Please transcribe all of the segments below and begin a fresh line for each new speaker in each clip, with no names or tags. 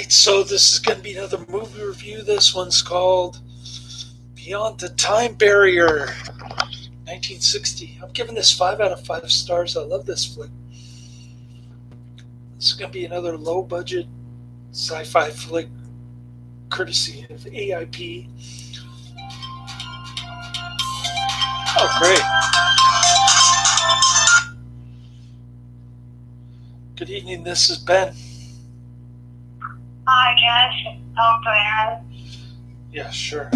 So this is going to be another movie review. This one's called Beyond the Time Barrier, 1960. I'm giving this 5 out of 5 stars. I love this flick. This is going to be another low budget sci-fi flick, courtesy of AIP. Oh, great! Good evening. This is Ben.
Hi, Jess. Ulmer.
Yeah, sure.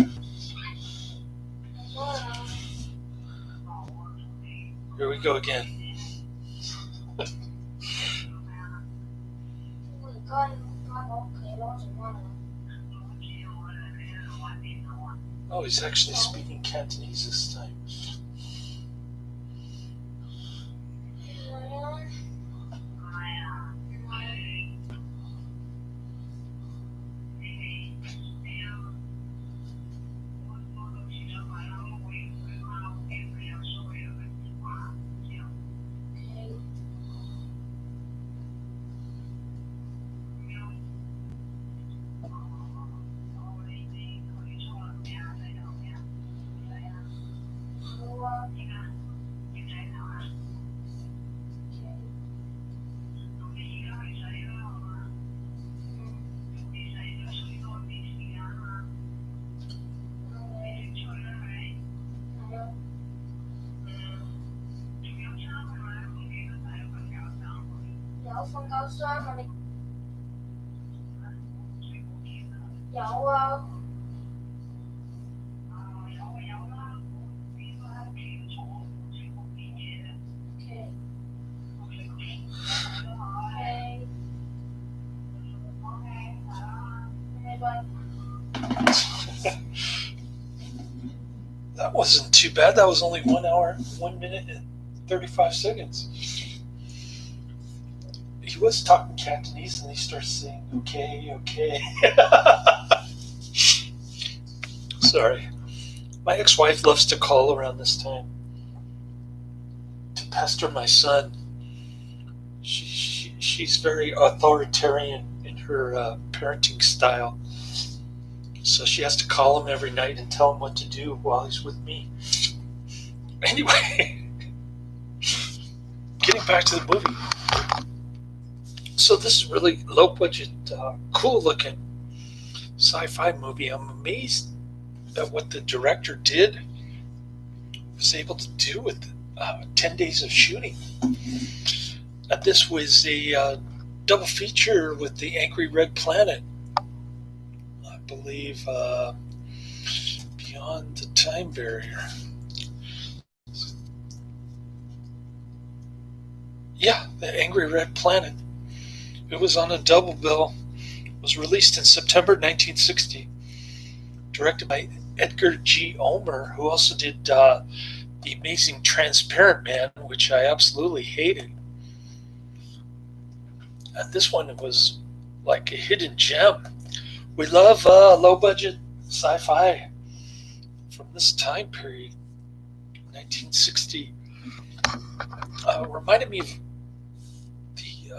Here we go again. Oh, he's actually speaking Cantonese this time. That wasn't too bad. That was only 1 hour, 1 minute, and 35 seconds. He was talking Cantonese and he starts saying, okay, okay. Sorry. My ex wife loves to call around this time to pester my son. She's very authoritarian in her parenting style. So she has to call him every night and tell him what to do while he's with me. Anyway, getting back to the movie. So this is really low budget, cool looking sci-fi movie. I'm amazed at what the director was able to do with 10 days of shooting. This was a double feature with The Angry Red Planet. I believe Beyond the Time Barrier. Yeah, The Angry Red Planet. It was on a double bill. It was released in September 1960. Directed by Edgar G. Ulmer, who also did The Amazing Transparent Man, which I absolutely hated. And this one was like a hidden gem. We love low budget sci-fi from this time period, 1960. Reminded me of the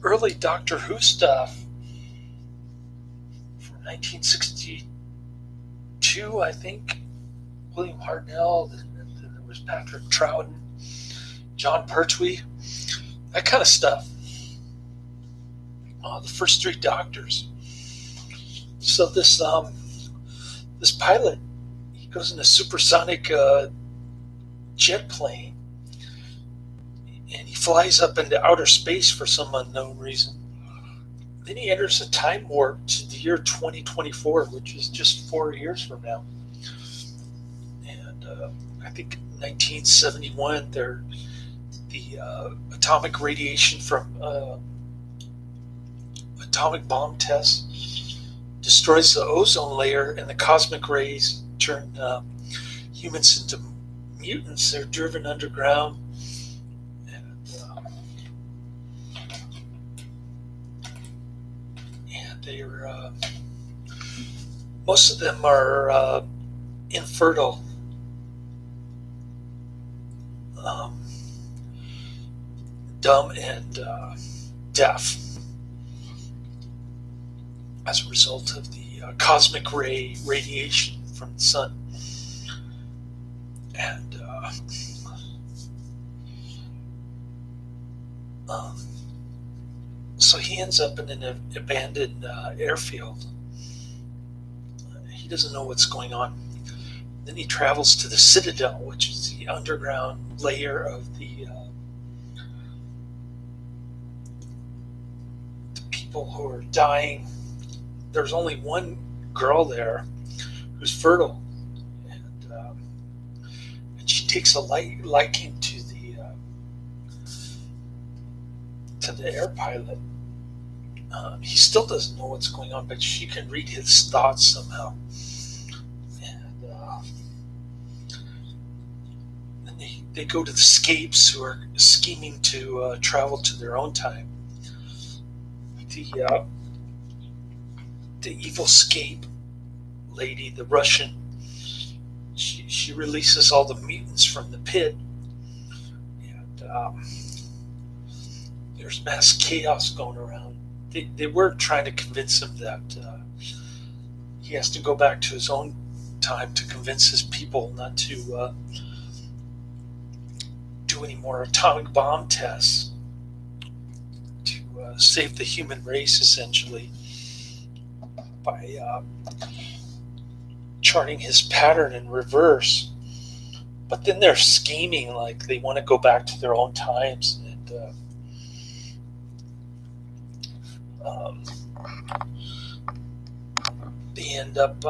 early Doctor Who stuff from 1962, I think. William Hartnell, then there was Patrick Troughton, John Pertwee, that kind of stuff. The first three Doctors. So this pilot, he goes in a supersonic jet plane, and he flies up into outer space for some unknown reason. Then he enters a time warp to the year 2024, which is just 4 years from now. And I think 1971, the atomic radiation from atomic bomb tests destroys the ozone layer, and the cosmic rays turn humans into mutants. They're driven underground. And they're most of them are infertile, dumb, and deaf. as a result of the cosmic ray radiation from the sun. And um, so he ends up in an abandoned airfield. He doesn't know what's going on. Then he travels to the Citadel, which is the underground layer of the people who are dying. There's only one girl there who's fertile, and she takes a liking to the air pilot. He still doesn't know what's going on, but she can read his thoughts somehow. And they go to the Scapes, who are scheming to travel to their own time. The evil Scape lady, the Russian, she releases all the mutants from the pit, and there's mass chaos going around. They were trying to convince him that he has to go back to his own time to convince his people not to do any more atomic bomb tests, to save the human race, essentially, by charting his pattern in reverse. But then they're scheming like they want to go back to their own times, and they end up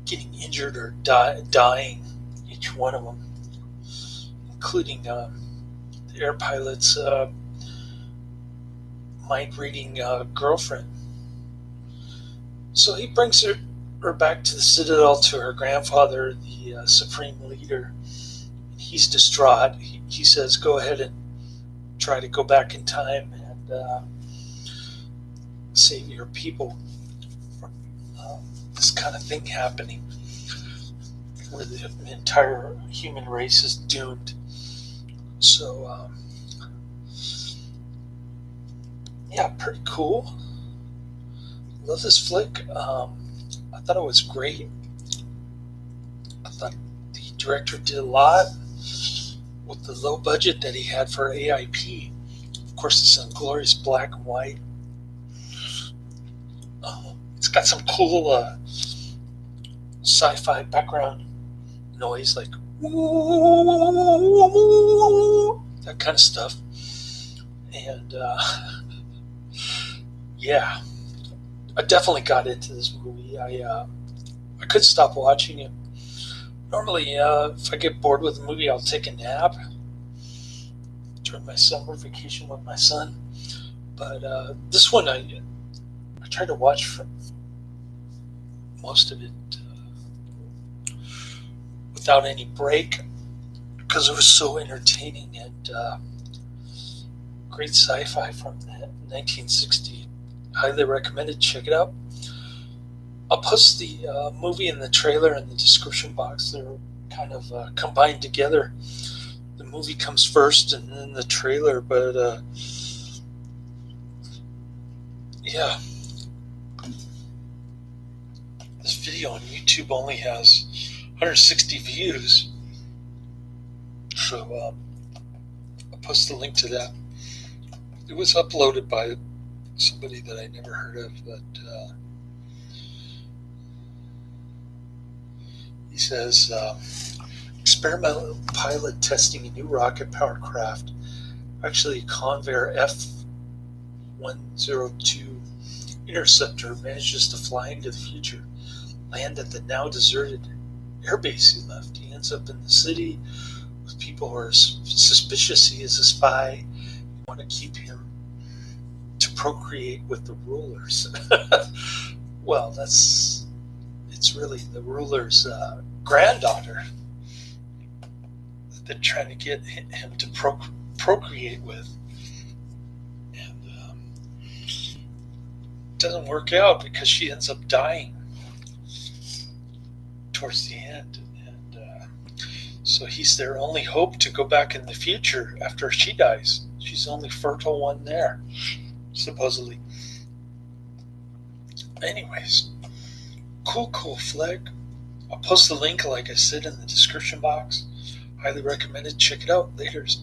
getting injured or dying, each one of them, including the air pilot's mind-reading girlfriend. So he brings her back to the Citadel to her grandfather, the supreme leader. He's distraught. He says, go ahead and try to go back in time and save your people from this kind of thing happening, where the entire human race is doomed. So, yeah, pretty cool. Love this flick. I thought it was great. I thought the director did a lot with the low budget that he had for AIP. Of course, it's in glorious black and white. It's got some cool sci-fi background noise, like that kind of stuff. And yeah, I definitely got into this movie. I couldn't stop watching it. Normally, if I get bored with a movie, I'll take a nap during my summer vacation with my son. But this one, I tried to watch for most of it without any break, because it was so entertaining and great sci-fi from 1960. Highly recommended. Check it out. I'll post the movie and the trailer in the description box. They're kind of combined together. The movie comes first and then the trailer, but yeah. This video on YouTube only has 160 views. So I'll post the link to that. It was uploaded by somebody that I never heard of, but he says, experimental pilot testing a new rocket-powered craft, actually a Convair F-102 interceptor, manages to fly into the future, land at the now deserted airbase he left. He ends up in the city with people who are suspicious he is a spy, want to keep him to procreate with the rulers. Well, it's really the ruler's granddaughter that they're trying to get him to procreate with. And it doesn't work out because she ends up dying towards the end. And so he's their only hope to go back in the future after she dies. She's the only fertile one there. supposedly. Anyways, cool flick. I'll post the link, like I said, in the description box. Highly recommend it. Check it out. Laters.